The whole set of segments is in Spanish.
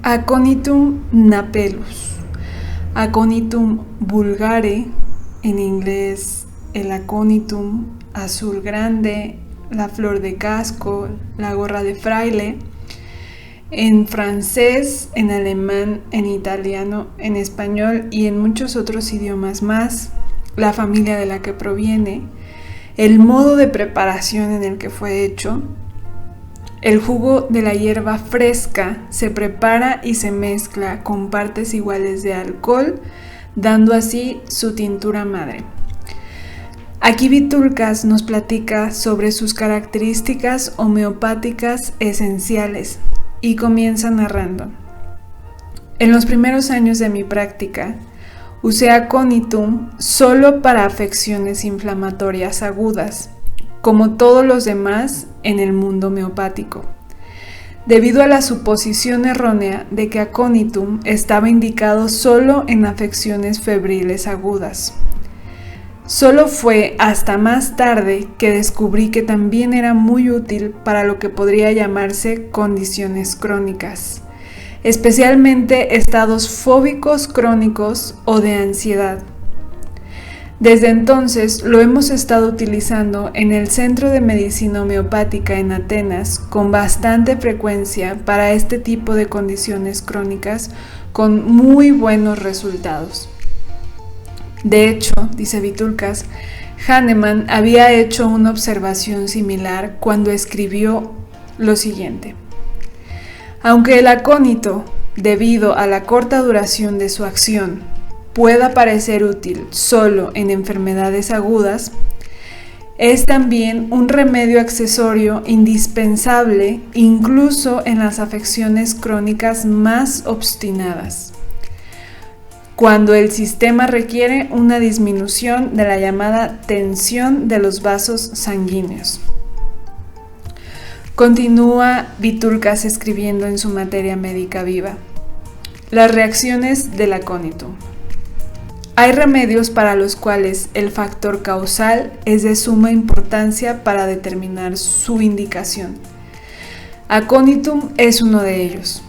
Aconitum napellus, Aconitum vulgare, en inglés el Aconitum azul grande, la flor de casco, la gorra de fraile, en francés, en alemán, en italiano, en español y en muchos otros idiomas más, la familia de la que proviene, el modo de preparación en el que fue hecho. El jugo de la hierba fresca se prepara y se mezcla con partes iguales de alcohol, dando así su tintura madre. Aquí Vitulcas nos platica sobre sus características homeopáticas esenciales y comienza narrando. En los primeros años de mi práctica, usé Aconitum solo para afecciones inflamatorias agudas, como todos los demás en el mundo homeopático, debido a la suposición errónea de que Aconitum estaba indicado solo en afecciones febriles agudas. Solo fue hasta más tarde que descubrí que también era muy útil para lo que podría llamarse condiciones crónicas, especialmente estados fóbicos crónicos o de ansiedad. Desde entonces lo hemos estado utilizando en el Centro de Medicina Homeopática en Atenas con bastante frecuencia para este tipo de condiciones crónicas con muy buenos resultados. De hecho, dice Vitulcas, Hahnemann había hecho una observación similar cuando escribió lo siguiente. Aunque el acónito, debido a la corta duración de su acción, pueda parecer útil solo en enfermedades agudas, es también un remedio accesorio indispensable incluso en las afecciones crónicas más obstinadas, cuando el sistema requiere una disminución de la llamada tensión de los vasos sanguíneos. Continúa Vitulcas escribiendo en su materia médica viva. Las reacciones del acónito. Hay remedios para los cuales el factor causal es de suma importancia para determinar su indicación. Aconitum es uno de ellos.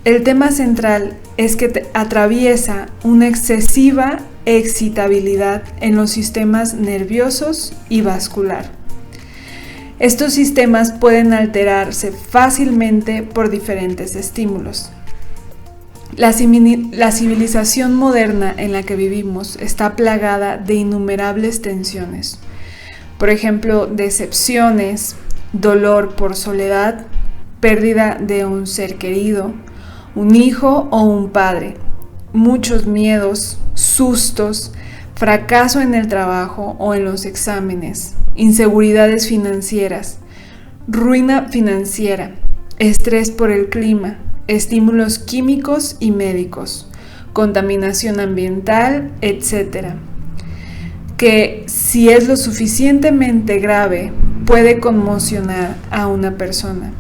El tema central es que atraviesa una excesiva excitabilidad en los sistemas nerviosos y vascular. Estos sistemas pueden alterarse fácilmente por diferentes estímulos. La civilización moderna en la que vivimos está plagada de innumerables tensiones. Por ejemplo, decepciones, dolor por soledad, pérdida de un ser querido, un hijo o un padre, muchos miedos, sustos, fracaso en el trabajo o en los exámenes, inseguridades financieras, ruina financiera, estrés por el clima, estímulos químicos y médicos, contaminación ambiental, etc., que si es lo suficientemente grave puede conmocionar a una persona.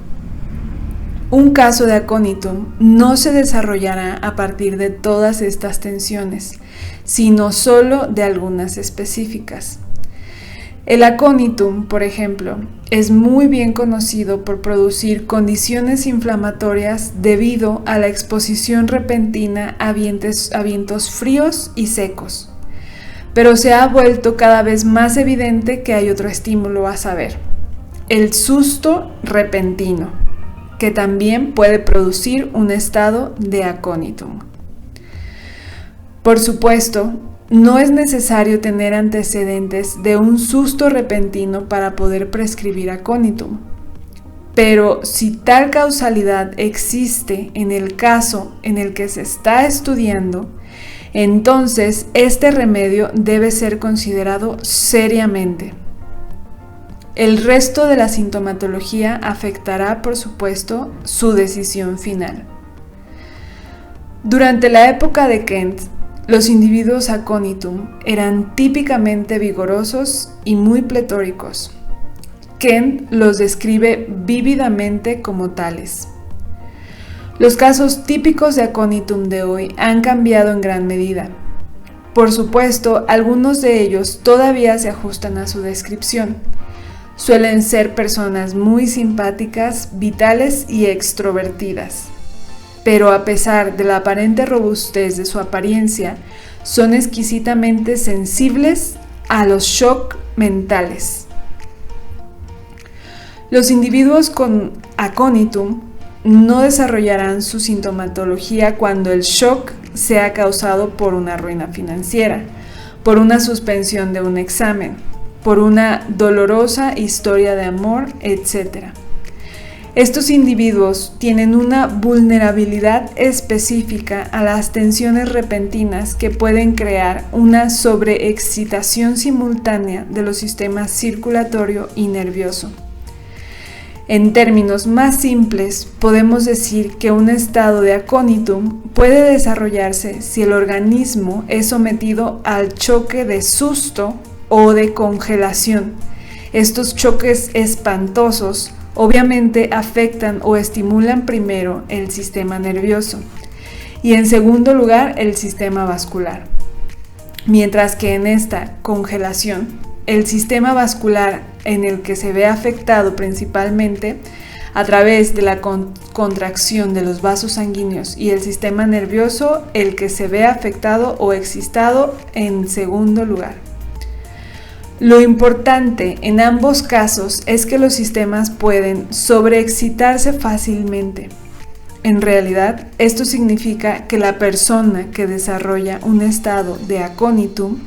Un caso de acónito no se desarrollará a partir de todas estas tensiones, sino solo de algunas específicas. El acónitum, por ejemplo, es muy bien conocido por producir condiciones inflamatorias debido a la exposición repentina a vientos fríos y secos. Pero se ha vuelto cada vez más evidente que hay otro estímulo a saber, el susto repentino, que también puede producir un estado de acónitum. Por supuesto, no es necesario tener antecedentes de un susto repentino para poder prescribir acónitum. Pero si tal causalidad existe en el caso en el que se está estudiando, entonces este remedio debe ser considerado seriamente. El resto de la sintomatología afectará, por supuesto, su decisión final. Durante la época de Kent, los individuos acónitum eran típicamente vigorosos y muy pletóricos. Kent los describe vívidamente como tales. Los casos típicos de acónitum de hoy han cambiado en gran medida. Por supuesto, algunos de ellos todavía se ajustan a su descripción. Suelen ser personas muy simpáticas, vitales y extrovertidas. pero a pesar de la aparente robustez de su apariencia, son exquisitamente sensibles a los shock mentales. Los individuos con aconitum no desarrollarán su sintomatología cuando el shock sea causado por una ruina financiera, por una suspensión de un examen, por una dolorosa historia de amor, etc. Estos individuos tienen una vulnerabilidad específica a las tensiones repentinas que pueden crear una sobreexcitación simultánea de los sistemas circulatorio y nervioso. En términos más simples, podemos decir que un estado de aconitum puede desarrollarse si el organismo es sometido al choque de susto o de congelación. Estos choques espantosos obviamente afectan o estimulan primero el sistema nervioso y en segundo lugar el sistema vascular. Mientras que en esta congelación, el sistema vascular en el que se ve afectado principalmente a través de la contracción de los vasos sanguíneos y el sistema nervioso el que se ve afectado o excitado en segundo lugar. Lo importante en ambos casos es que los sistemas pueden sobreexcitarse fácilmente. En realidad, esto significa que la persona que desarrolla un estado de aconitum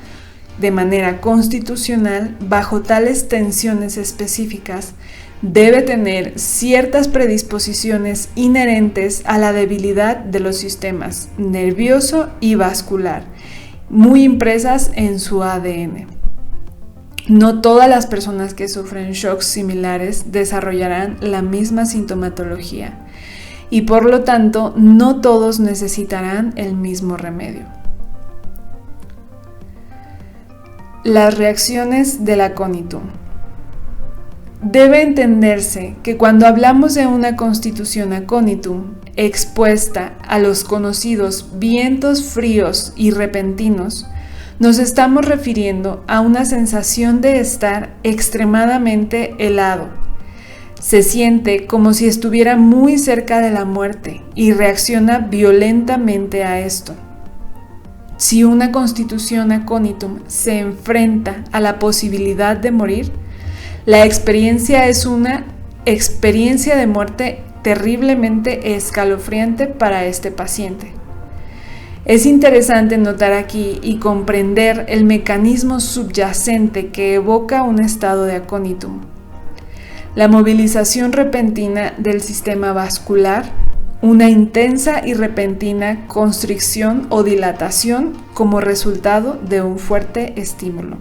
de manera constitucional bajo tales tensiones específicas debe tener ciertas predisposiciones inherentes a la debilidad de los sistemas nervioso y vascular, muy impresas en su ADN. No todas las personas que sufren shocks similares desarrollarán la misma sintomatología y por lo tanto no todos necesitarán el mismo remedio. Las reacciones del aconitum. Debe entenderse que cuando hablamos de una constitución aconitum expuesta a los conocidos vientos fríos y repentinos, nos estamos refiriendo a una sensación de estar extremadamente helado. Se siente como si estuviera muy cerca de la muerte y reacciona violentamente a esto. Si una constitución aconitum se enfrenta a la posibilidad de morir, la experiencia es una experiencia de muerte terriblemente escalofriante para este paciente. Es interesante notar aquí y comprender el mecanismo subyacente que evoca un estado de aconitum. La movilización repentina del sistema vascular, una intensa y repentina constricción o dilatación como resultado de un fuerte estímulo.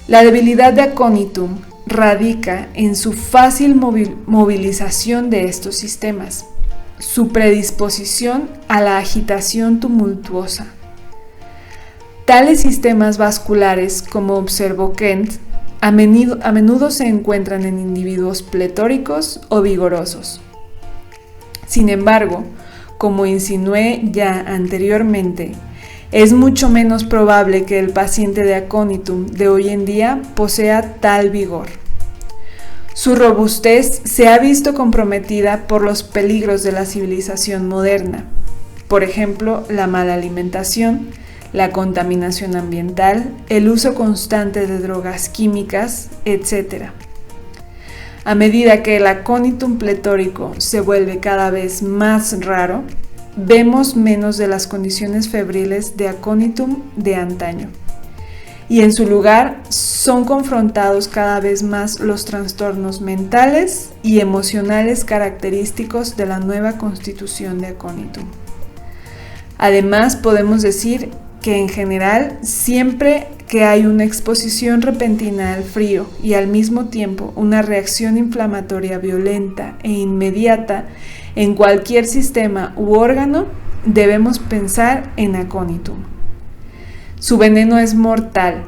La debilidad de aconitum radica en su fácil movilización de estos sistemas, su predisposición a la agitación tumultuosa. Tales sistemas vasculares, como observó Kent, a menudo se encuentran en individuos pletóricos o vigorosos. Sin embargo, como insinué ya anteriormente, es mucho menos probable que el paciente de aconitum de hoy en día posea tal vigor. Su robustez se ha visto comprometida por los peligros de la civilización moderna, por ejemplo, la mala alimentación, la contaminación ambiental, el uso constante de drogas químicas, etc. A medida que el aconitum pletórico se vuelve cada vez más raro, vemos menos de las condiciones febriles de aconitum de antaño. Y en su lugar son confrontados cada vez más los trastornos mentales y emocionales característicos de la nueva constitución de aconitum. Además, podemos decir que en general, siempre que hay una exposición repentina al frío y al mismo tiempo una reacción inflamatoria violenta e inmediata en cualquier sistema u órgano, debemos pensar en aconitum. Su veneno es mortal,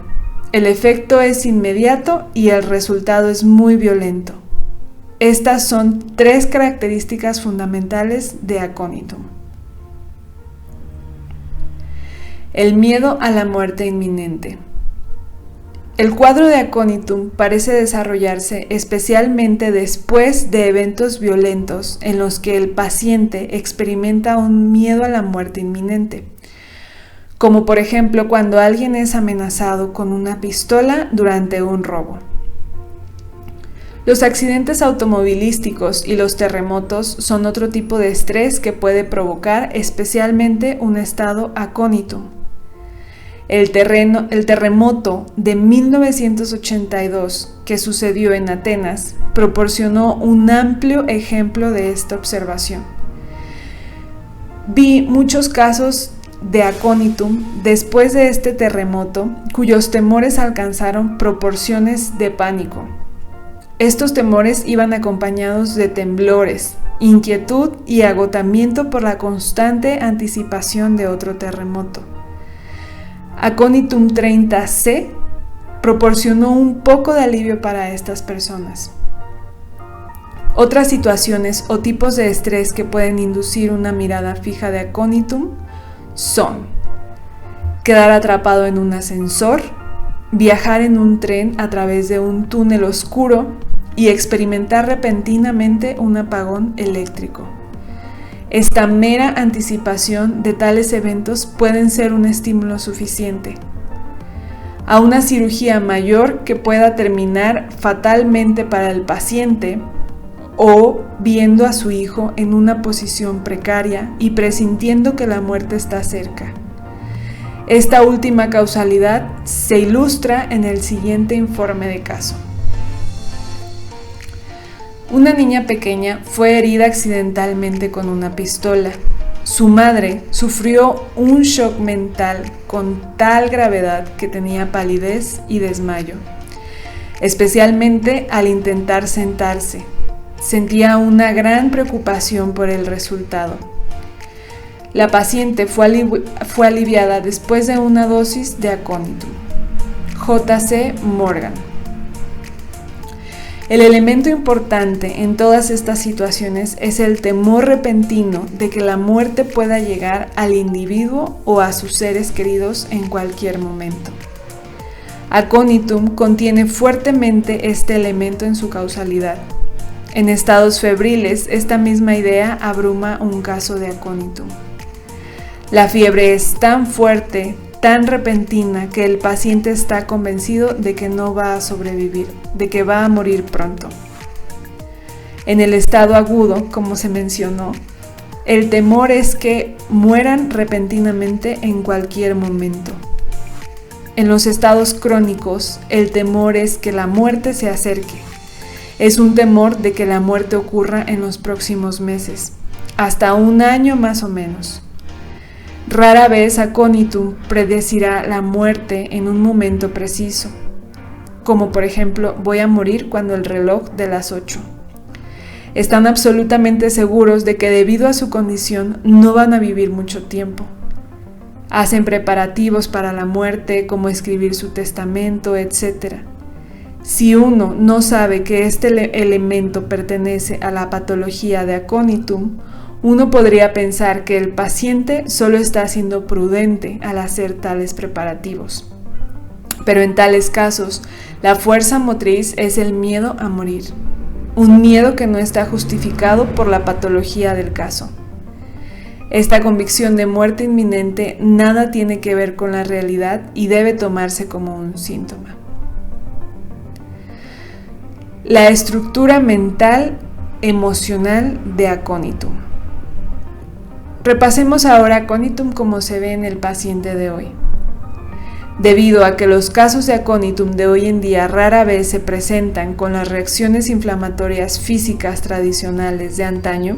el efecto es inmediato y el resultado es muy violento. Estas son 3 características fundamentales de aconitum. El miedo a la muerte inminente. El cuadro de aconitum parece desarrollarse especialmente después de eventos violentos en los que el paciente experimenta un miedo a la muerte inminente, como por ejemplo cuando alguien es amenazado con una pistola durante un robo. Los accidentes automovilísticos y los terremotos son otro tipo de estrés que puede provocar especialmente un estado aconitum. El terremoto de 1982 que sucedió en Atenas proporcionó un amplio ejemplo de esta observación. Vi muchos casos de aconitum después de este terremoto cuyos temores alcanzaron proporciones de pánico. Estos temores iban acompañados de temblores, inquietud y agotamiento por la constante anticipación de otro terremoto. Aconitum 30C proporcionó un poco de alivio para estas personas. Otras situaciones o tipos de estrés que pueden inducir una mirada fija de aconitum son quedar atrapado en un ascensor, viajar en un tren a través de un túnel oscuro y experimentar repentinamente un apagón eléctrico. Esta mera anticipación de tales eventos pueden ser un estímulo suficiente a una cirugía mayor que pueda terminar fatalmente para el paciente, o viendo a su hijo en una posición precaria y presintiendo que la muerte está cerca. Esta última causalidad se ilustra en el siguiente informe de caso. Una niña pequeña fue herida accidentalmente con una pistola. Su madre sufrió un shock mental con tal gravedad que tenía palidez y desmayo, especialmente al intentar sentarse. Sentía una gran preocupación por el resultado. La paciente fue aliviada después de una dosis de aconitum. J.C. Morgan. El elemento importante en todas estas situaciones es el temor repentino de que la muerte pueda llegar al individuo o a sus seres queridos en cualquier momento. Aconitum contiene fuertemente este elemento en su causalidad. En estados febriles, esta misma idea abruma un caso de aconitum. La fiebre es tan fuerte, tan repentina, que el paciente está convencido de que no va a sobrevivir, de que va a morir pronto. En el estado agudo, como se mencionó, el temor es que mueran repentinamente en cualquier momento. En los estados crónicos, el temor es que la muerte se acerque. Es un temor de que la muerte ocurra en los próximos meses, hasta un año más o menos. Rara vez aconitum predecirá la muerte en un momento preciso, como por ejemplo, voy a morir cuando el reloj de las 8. Están absolutamente seguros de que debido a su condición no van a vivir mucho tiempo. Hacen preparativos para la muerte, como escribir su testamento, etc. Si uno no sabe que este elemento pertenece a la patología de aconitum, uno podría pensar que el paciente solo está siendo prudente al hacer tales preparativos. Pero en tales casos, la fuerza motriz es el miedo a morir, un miedo que no está justificado por la patología del caso. Esta convicción de muerte inminente nada tiene que ver con la realidad y debe tomarse como un síntoma. La estructura mental emocional de aconitum. Repasemos ahora aconitum como se ve en el paciente de hoy. Debido a que los casos de aconitum de hoy en día rara vez se presentan con las reacciones inflamatorias físicas tradicionales de antaño,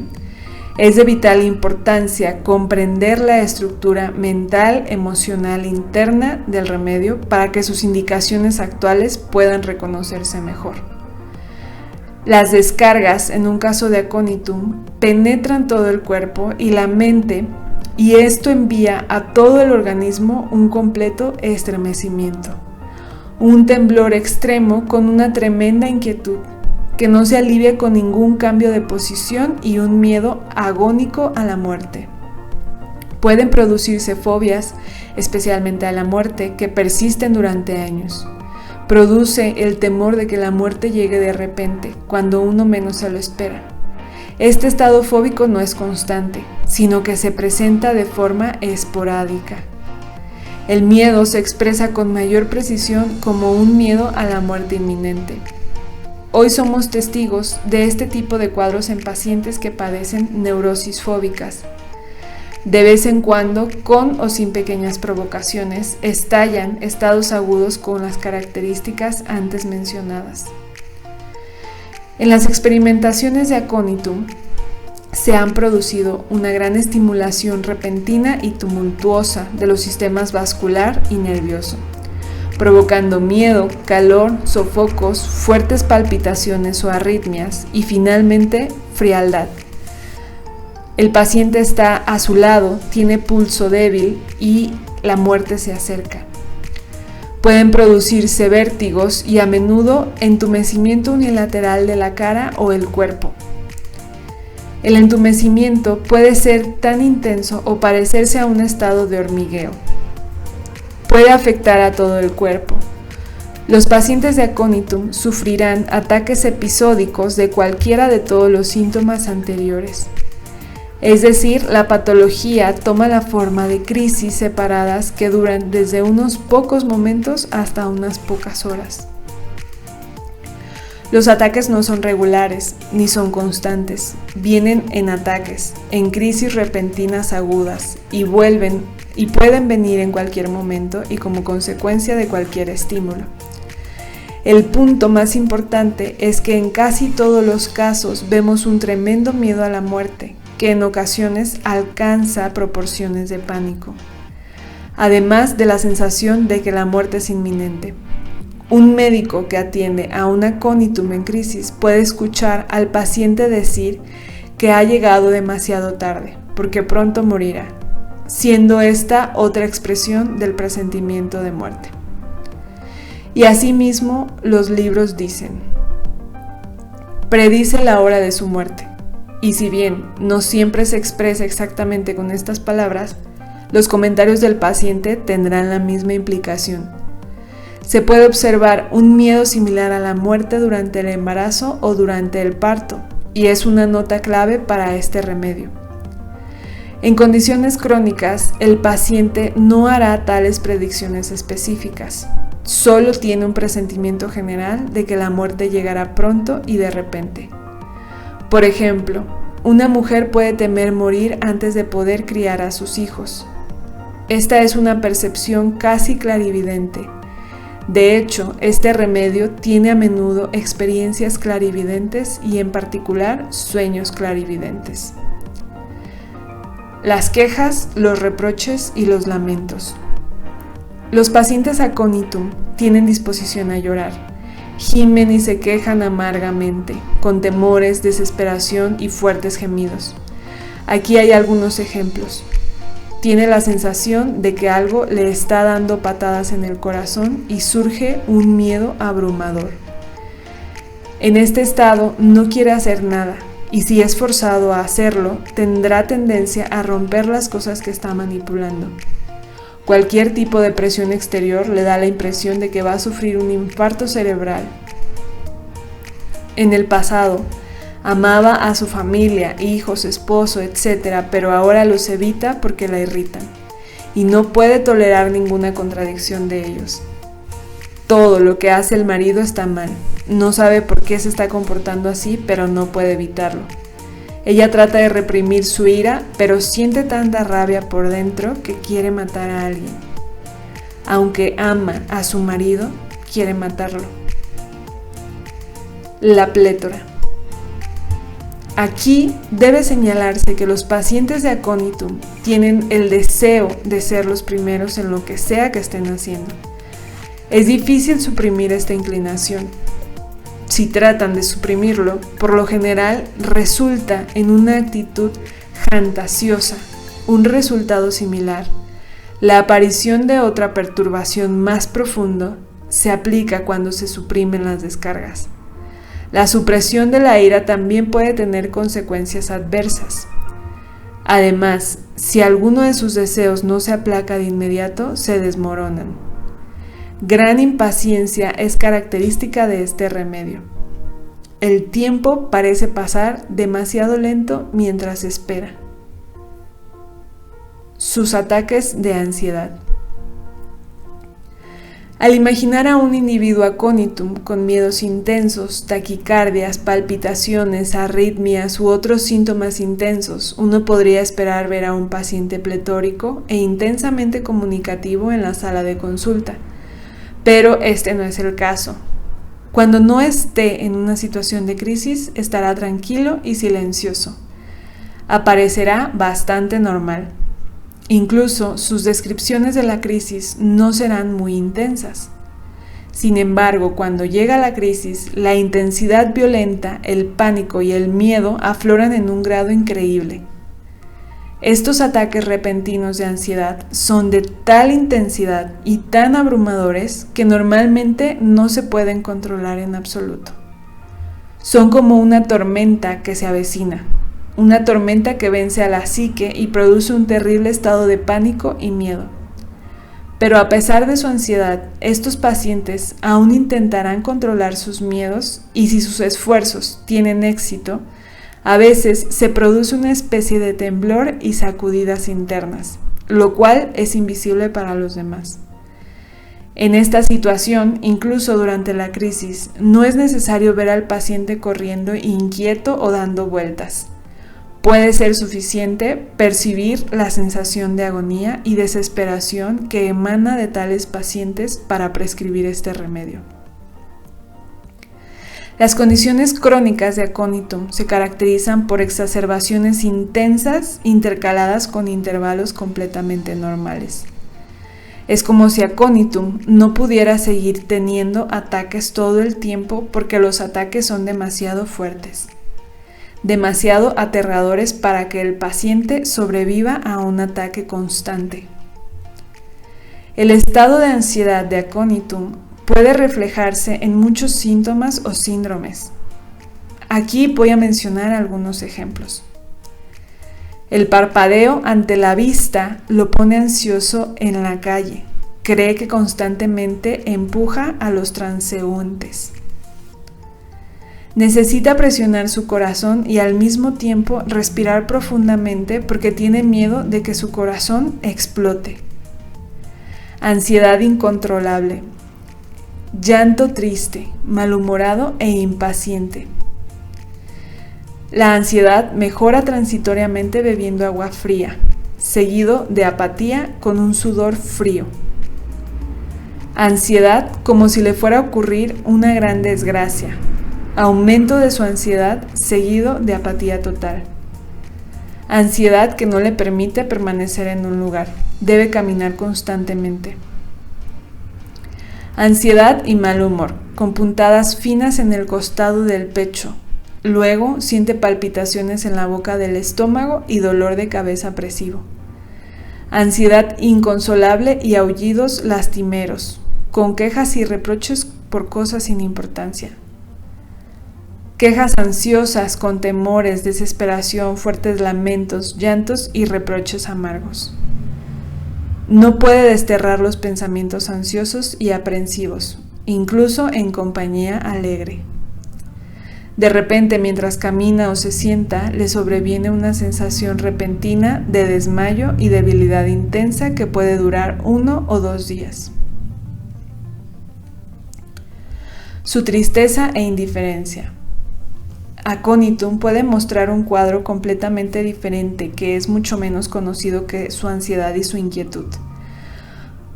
es de vital importancia comprender la estructura mental emocional interna del remedio para que sus indicaciones actuales puedan reconocerse mejor. Las descargas en un caso de aconitum penetran todo el cuerpo y la mente, y esto envía a todo el organismo un completo estremecimiento, un temblor extremo con una tremenda inquietud que no se alivia con ningún cambio de posición y un miedo agónico a la muerte. Pueden producirse fobias, especialmente a la muerte, que persisten durante años. Produce el temor de que la muerte llegue de repente, cuando uno menos se lo espera. Este estado fóbico no es constante, sino que se presenta de forma esporádica. El miedo se expresa con mayor precisión como un miedo a la muerte inminente. Hoy somos testigos de este tipo de cuadros en pacientes que padecen neurosis fóbicas. De vez en cuando, con o sin pequeñas provocaciones, estallan estados agudos con las características antes mencionadas. En las experimentaciones de acónitum se han producido una gran estimulación repentina y tumultuosa de los sistemas vascular y nervioso, provocando miedo, calor, sofocos, fuertes palpitaciones o arritmias y finalmente frialdad. El paciente está a su lado, tiene pulso débil y la muerte se acerca. Pueden producirse vértigos y a menudo entumecimiento unilateral de la cara o el cuerpo. El entumecimiento puede ser tan intenso o parecerse a un estado de hormigueo. Puede afectar a todo el cuerpo. Los pacientes de acónitum sufrirán ataques episódicos de cualquiera de todos los síntomas anteriores. Es decir, la patología toma la forma de crisis separadas que duran desde unos pocos momentos hasta unas pocas horas. Los ataques no son regulares ni son constantes, vienen en ataques, en crisis repentinas agudas y pueden venir en cualquier momento y como consecuencia de cualquier estímulo. El punto más importante es que en casi todos los casos vemos un tremendo miedo a la muerte, que en ocasiones alcanza proporciones de pánico, además de la sensación de que la muerte es inminente. Un médico que atiende a un acónitum en crisis puede escuchar al paciente decir que ha llegado demasiado tarde, porque pronto morirá, siendo esta otra expresión del presentimiento de muerte. Y asimismo, los libros dicen: predice la hora de su muerte. Y si bien no siempre se expresa exactamente con estas palabras, los comentarios del paciente tendrán la misma implicación. Se puede observar un miedo similar a la muerte durante el embarazo o durante el parto, y es una nota clave para este remedio. En condiciones crónicas, el paciente no hará tales predicciones específicas, solo tiene un presentimiento general de que la muerte llegará pronto y de repente. Por ejemplo, una mujer puede temer morir antes de poder criar a sus hijos. Esta es una percepción casi clarividente. De hecho, este remedio tiene a menudo experiencias clarividentes y en particular sueños clarividentes. Las quejas, los reproches y los lamentos. Los pacientes acónitum tienen disposición a llorar. Gimen y se quejan amargamente, con temores, desesperación y fuertes gemidos. Aquí hay algunos ejemplos. Tiene la sensación de que algo le está dando patadas en el corazón y surge un miedo abrumador. En este estado no quiere hacer nada y si es forzado a hacerlo, tendrá tendencia a romper las cosas que está manipulando. Cualquier tipo de presión exterior le da la impresión de que va a sufrir un infarto cerebral. En el pasado, amaba a su familia, hijos, esposo, etc., pero ahora los evita porque la irritan y no puede tolerar ninguna contradicción de ellos. Todo lo que hace el marido está mal. No sabe por qué se está comportando así, pero no puede evitarlo. Ella trata de reprimir su ira, pero siente tanta rabia por dentro que quiere matar a alguien. Aunque ama a su marido, quiere matarlo. La plétora. Aquí debe señalarse que los pacientes de acónitum tienen el deseo de ser los primeros en lo que sea que estén haciendo. Es difícil suprimir esta inclinación. Si tratan de suprimirlo, por lo general resulta en una actitud fantasiosa, un resultado similar. La aparición de otra perturbación más profunda se aplica cuando se suprimen las descargas. La supresión de la ira también puede tener consecuencias adversas. Además, si alguno de sus deseos no se aplaca de inmediato, se desmoronan. Gran impaciencia es característica de este remedio. El tiempo parece pasar demasiado lento mientras espera. Sus ataques de ansiedad. Al imaginar a un individuo aconitum con miedos intensos, taquicardias, palpitaciones, arritmias u otros síntomas intensos, uno podría esperar ver a un paciente pletórico e intensamente comunicativo en la sala de consulta. Pero este no es el caso. Cuando no esté en una situación de crisis, estará tranquilo y silencioso. Aparecerá bastante normal. Incluso sus descripciones de la crisis no serán muy intensas. Sin embargo, cuando llega la crisis, la intensidad violenta, el pánico y el miedo afloran en un grado increíble. Estos ataques repentinos de ansiedad son de tal intensidad y tan abrumadores que normalmente no se pueden controlar en absoluto. Son como una tormenta que se avecina. Una tormenta que vence a la psique y produce un terrible estado de pánico y miedo. Pero a pesar de su ansiedad, estos pacientes aún intentarán controlar sus miedos y si sus esfuerzos tienen éxito, a veces se produce una especie de temblor y sacudidas internas, lo cual es invisible para los demás. En esta situación, incluso durante la crisis, no es necesario ver al paciente corriendo inquieto o dando vueltas. Puede ser suficiente percibir la sensación de agonía y desesperación que emana de tales pacientes para prescribir este remedio. Las condiciones crónicas de aconitum se caracterizan por exacerbaciones intensas intercaladas con intervalos completamente normales. Es como si aconitum no pudiera seguir teniendo ataques todo el tiempo porque los ataques son demasiado fuertes, demasiado aterradores para que el paciente sobreviva a un ataque constante. El estado de ansiedad de aconitum puede reflejarse en muchos síntomas o síndromes. Aquí voy a mencionar algunos ejemplos. El parpadeo ante la vista lo pone ansioso en la calle. Cree que constantemente empuja a los transeúntes. Necesita presionar su corazón y al mismo tiempo respirar profundamente porque tiene miedo de que su corazón explote. Ansiedad incontrolable. Llanto triste, malhumorado e impaciente. La ansiedad mejora transitoriamente bebiendo agua fría, seguido de apatía con un sudor frío. Ansiedad como si le fuera a ocurrir una gran desgracia. Aumento de su ansiedad seguido de apatía total. Ansiedad que no le permite permanecer en un lugar. Debe caminar constantemente. Ansiedad y mal humor, con puntadas finas en el costado del pecho. Luego siente palpitaciones en la boca del estómago y dolor de cabeza opresivo. Ansiedad inconsolable y aullidos lastimeros, con quejas y reproches por cosas sin importancia. Quejas ansiosas con temores, desesperación, fuertes lamentos, llantos y reproches amargos. No puede desterrar los pensamientos ansiosos y aprensivos, incluso en compañía alegre. De repente, mientras camina o se sienta, le sobreviene una sensación repentina de desmayo y debilidad intensa que puede durar 1 o 2 días. Su tristeza e indiferencia. Aconitum puede mostrar un cuadro completamente diferente que es mucho menos conocido que su ansiedad y su inquietud.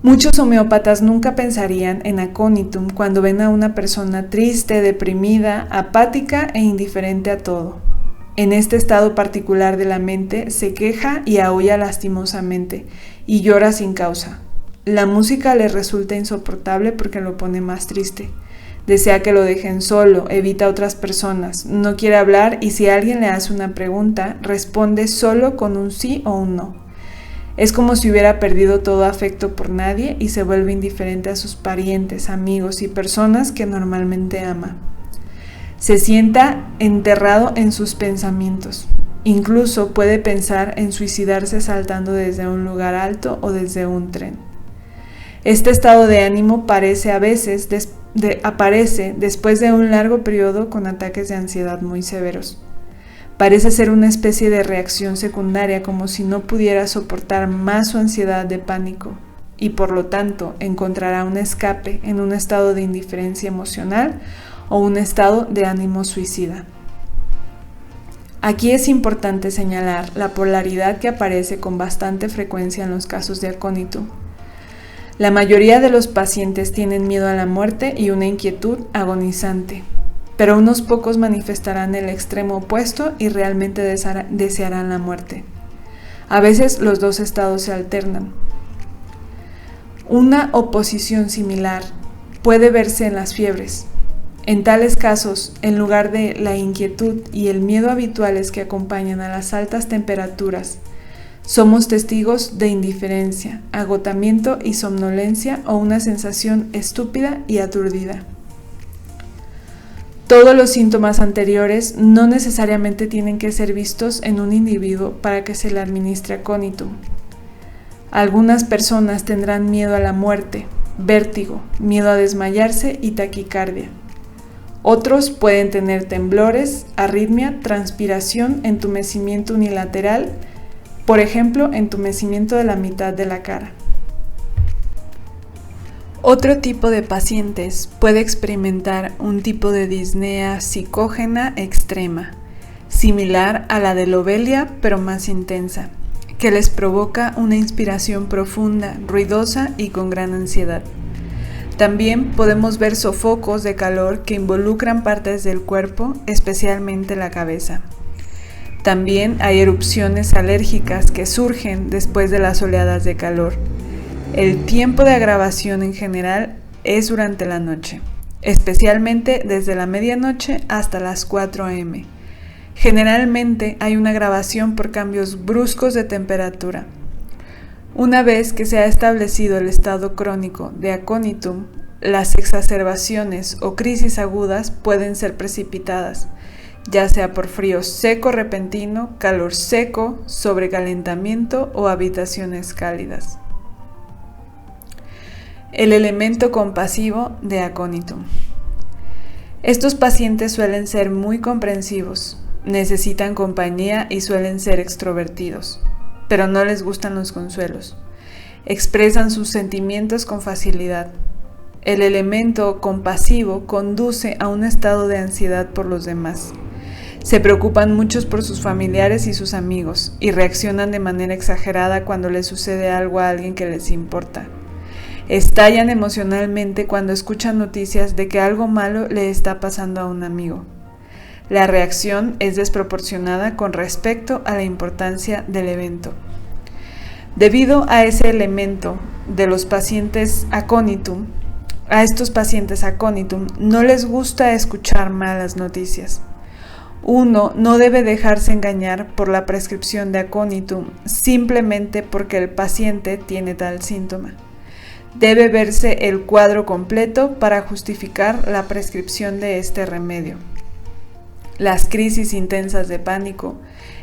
Muchos homeópatas nunca pensarían en aconitum cuando ven a una persona triste, deprimida, apática e indiferente a todo. En este estado particular de la mente se queja y aúlla lastimosamente y llora sin causa. La música le resulta insoportable porque lo pone más triste. Desea que lo dejen solo, evita a otras personas, no quiere hablar y si alguien le hace una pregunta, responde solo con un sí o un no. Es como si hubiera perdido todo afecto por nadie y se vuelve indiferente a sus parientes, amigos y personas que normalmente ama. Se sienta enterrado en sus pensamientos. Incluso puede pensar en suicidarse saltando desde un lugar alto o desde un tren. Este estado de ánimo aparece después de un largo periodo con ataques de ansiedad muy severos. Parece ser una especie de reacción secundaria, como si no pudiera soportar más su ansiedad de pánico y por lo tanto encontrará un escape en un estado de indiferencia emocional o un estado de ánimo suicida. Aquí es importante señalar la polaridad que aparece con bastante frecuencia en los casos de acónito. La mayoría de los pacientes tienen miedo a la muerte y una inquietud agonizante, pero unos pocos manifestarán el extremo opuesto y realmente desearán la muerte. A veces los dos estados se alternan. Una oposición similar puede verse en las fiebres. En tales casos, en lugar de la inquietud y el miedo habituales que acompañan a las altas temperaturas, somos testigos de indiferencia, agotamiento y somnolencia o una sensación estúpida y aturdida. Todos los síntomas anteriores no necesariamente tienen que ser vistos en un individuo para que se le administre acónito. Algunas personas tendrán miedo a la muerte, vértigo, miedo a desmayarse y taquicardia. Otros pueden tener temblores, arritmia, transpiración, entumecimiento unilateral, por ejemplo, entumecimiento de la mitad de la cara. Otro tipo de pacientes puede experimentar un tipo de disnea psicógena extrema, similar a la de lobelia pero más intensa, que les provoca una inspiración profunda, ruidosa y con gran ansiedad. También podemos ver sofocos de calor que involucran partes del cuerpo, especialmente la cabeza. También hay erupciones alérgicas que surgen después de las oleadas de calor. El tiempo de agravación en general es durante la noche, especialmente desde la medianoche hasta las 4 a.m. Generalmente hay una agravación por cambios bruscos de temperatura. Una vez que se ha establecido el estado crónico de acónitum, las exacerbaciones o crisis agudas pueden ser precipitadas, ya sea por frío seco repentino, calor seco, sobrecalentamiento o habitaciones cálidas. El elemento compasivo de acónitum. Estos pacientes suelen ser muy comprensivos, necesitan compañía y suelen ser extrovertidos, pero no les gustan los consuelos. Expresan sus sentimientos con facilidad. El elemento compasivo conduce a un estado de ansiedad por los demás. Se preocupan mucho por sus familiares y sus amigos y reaccionan de manera exagerada cuando les sucede algo a alguien que les importa. Estallan emocionalmente cuando escuchan noticias de que algo malo le está pasando a un amigo. La reacción es desproporcionada con respecto a la importancia del evento. Debido a ese elemento de los pacientes acónitum, a estos pacientes acónitum no les gusta escuchar malas noticias. Uno no debe dejarse engañar por la prescripción de acónitum simplemente porque el paciente tiene tal síntoma. Debe verse el cuadro completo para justificar la prescripción de este remedio. Las crisis intensas de pánico,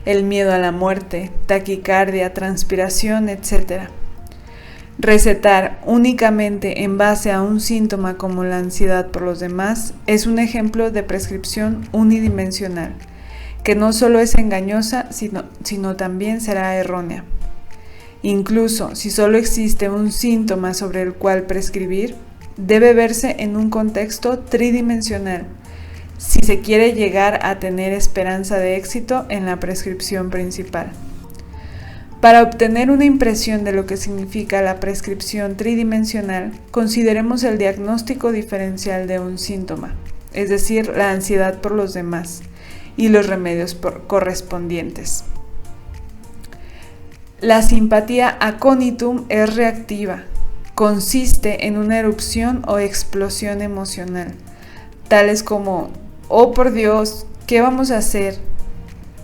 el miedo a la muerte, taquicardia, transpiración, etc. Recetar únicamente en base a un síntoma como la ansiedad por los demás es un ejemplo de prescripción unidimensional, que no solo es engañosa, sino también será errónea. Incluso si solo existe un síntoma sobre el cual prescribir, debe verse en un contexto tridimensional, si se quiere llegar a tener esperanza de éxito en la prescripción principal. Para obtener una impresión de lo que significa la prescripción tridimensional, consideremos el diagnóstico diferencial de un síntoma, es decir, la ansiedad por los demás, y los remedios correspondientes. La simpatía acónitum es reactiva, consiste en una erupción o explosión emocional, tales como «Oh por Dios, ¿qué vamos a hacer?».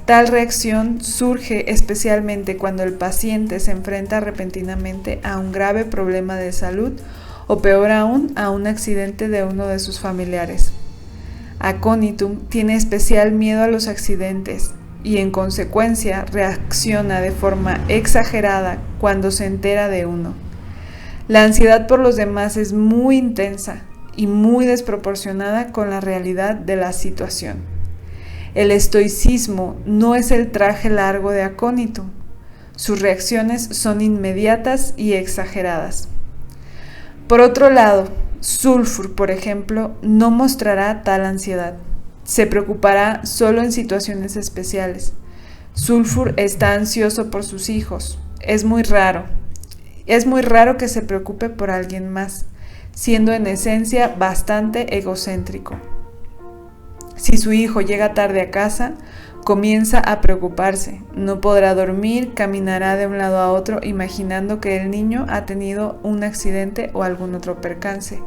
Tal reacción surge especialmente cuando el paciente se enfrenta repentinamente a un grave problema de salud o peor aún a un accidente de uno de sus familiares. Acónitum tiene especial miedo a los accidentes y en consecuencia reacciona de forma exagerada cuando se entera de uno. La ansiedad por los demás es muy intensa y muy desproporcionada con la realidad de la situación. El estoicismo no es el traje largo de acónito. Sus reacciones son inmediatas y exageradas. Por otro lado, Sulfur, por ejemplo, no mostrará tal ansiedad. Se preocupará solo en situaciones especiales. Sulfur está ansioso por sus hijos. Es muy raro que se preocupe por alguien más, siendo en esencia bastante egocéntrico. Si su hijo llega tarde a casa, comienza a preocuparse. No podrá dormir, caminará de un lado a otro imaginando que el niño ha tenido un accidente o algún otro percance.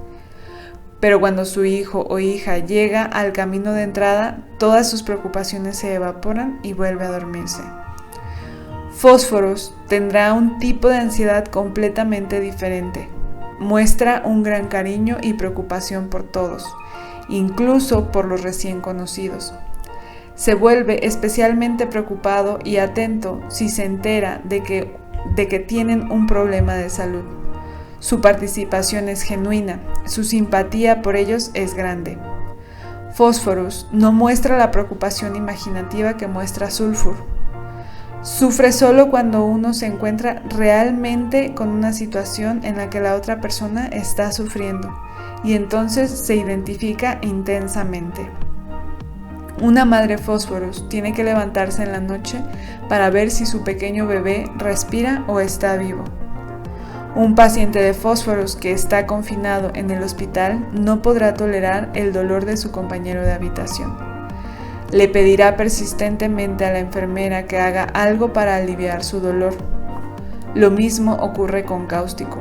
Pero cuando su hijo o hija llega al camino de entrada, todas sus preocupaciones se evaporan y vuelve a dormirse. Fósforos tendrá un tipo de ansiedad completamente diferente. Muestra un gran cariño y preocupación por todos, incluso por los recién conocidos. Se vuelve especialmente preocupado y atento si se entera de que tienen un problema de salud. Su participación es genuina, su simpatía por ellos es grande. Fósforos no muestra la preocupación imaginativa que muestra Sulfur. Sufre solo cuando uno se encuentra realmente con una situación en la que la otra persona está sufriendo, y entonces se identifica intensamente. Una madre Fósforos tiene que levantarse en la noche para ver si su pequeño bebé respira o está vivo. Un paciente de Fósforos que está confinado en el hospital no podrá tolerar el dolor de su compañero de habitación. Le pedirá persistentemente a la enfermera que haga algo para aliviar su dolor. Lo mismo ocurre con Cáustico,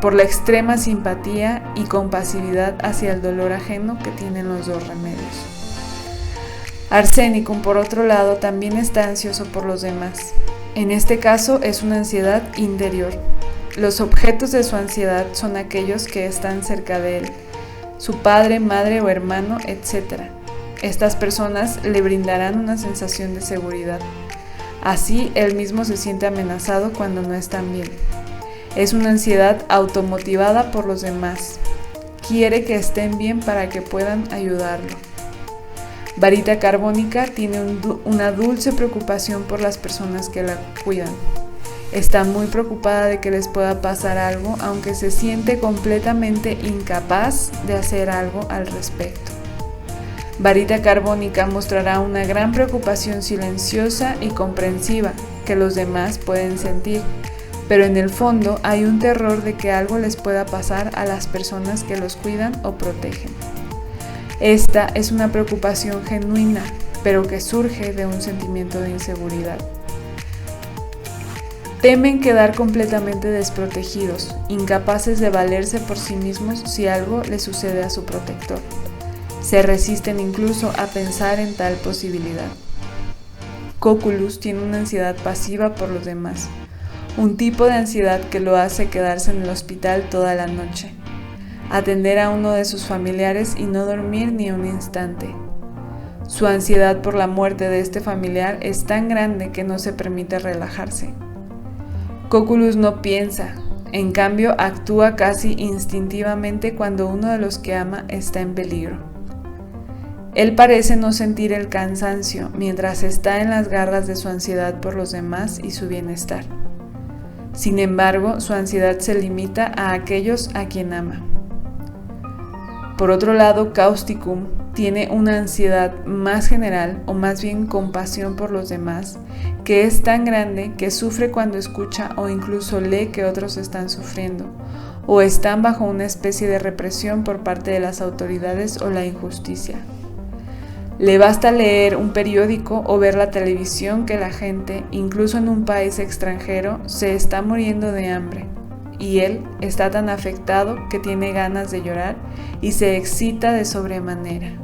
por la extrema simpatía y compasividad hacia el dolor ajeno que tienen los dos remedios. Arsenicum, por otro lado, también está ansioso por los demás. En este caso es una ansiedad interior. Los objetos de su ansiedad son aquellos que están cerca de él, su padre, madre o hermano, etc. Estas personas le brindarán una sensación de seguridad. Así, él mismo se siente amenazado cuando no están bien. Es una ansiedad automotivada por los demás. Quiere que estén bien para que puedan ayudarlo. Varita carbónica tiene una dulce preocupación por las personas que la cuidan. Está muy preocupada de que les pueda pasar algo, aunque se siente completamente incapaz de hacer algo al respecto. Varita carbónica mostrará una gran preocupación silenciosa y comprensiva que los demás pueden sentir, pero en el fondo hay un terror de que algo les pueda pasar a las personas que los cuidan o protegen. Esta es una preocupación genuina, pero que surge de un sentimiento de inseguridad. Temen quedar completamente desprotegidos, incapaces de valerse por sí mismos si algo le sucede a su protector. Se resisten incluso a pensar en tal posibilidad. Cóculus tiene una ansiedad pasiva por los demás, un tipo de ansiedad que lo hace quedarse en el hospital toda la noche, atender a uno de sus familiares y no dormir ni un instante. Su ansiedad por la muerte de este familiar es tan grande que no se permite relajarse. Cóculus no piensa, en cambio actúa casi instintivamente cuando uno de los que ama está en peligro. Él parece no sentir el cansancio mientras está en las garras de su ansiedad por los demás y su bienestar. Sin embargo, su ansiedad se limita a aquellos a quien ama. Por otro lado, Causticum tiene una ansiedad más general, o más bien compasión por los demás, que es tan grande que sufre cuando escucha o incluso lee que otros están sufriendo, o están bajo una especie de represión por parte de las autoridades o la injusticia. Le basta leer un periódico o ver la televisión que la gente, incluso en un país extranjero, se está muriendo de hambre, y él está tan afectado que tiene ganas de llorar y se excita de sobremanera.